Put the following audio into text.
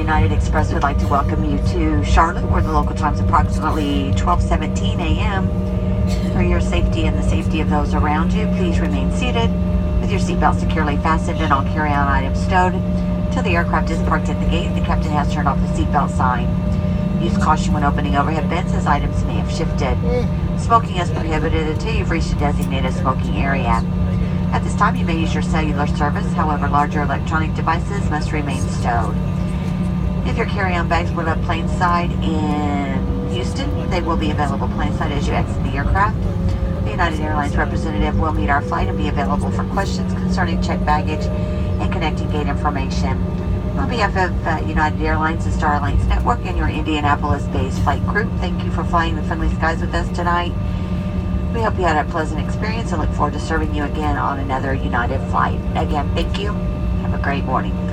United Express would like to welcome you to Charlotte, where the local time is approximately 12:17 a.m. For your safety and the safety of those around you, please remain seated with your seatbelt securely fastened and all carry-on items stowed until the aircraft is parked at the gate. The captain has turned off the seatbelt sign. Use caution when opening overhead bins as items may have shifted. Smoking is prohibited until you've reached a designated smoking area. At this time, you may use your cellular service. However, larger electronic devices must remain stowed. If your carry-on bags were left plainside in Houston, they will be available plainside as you exit the aircraft. The United Airlines representative will meet our flight and be available for questions concerning checked baggage and connecting gate information. On behalf of United Airlines and Star Alliance Network and your Indianapolis-based flight crew, thank you for flying the friendly skies with us tonight. We hope you had a pleasant experience and look forward to serving you again on another United flight. Again, thank you. Have a great morning.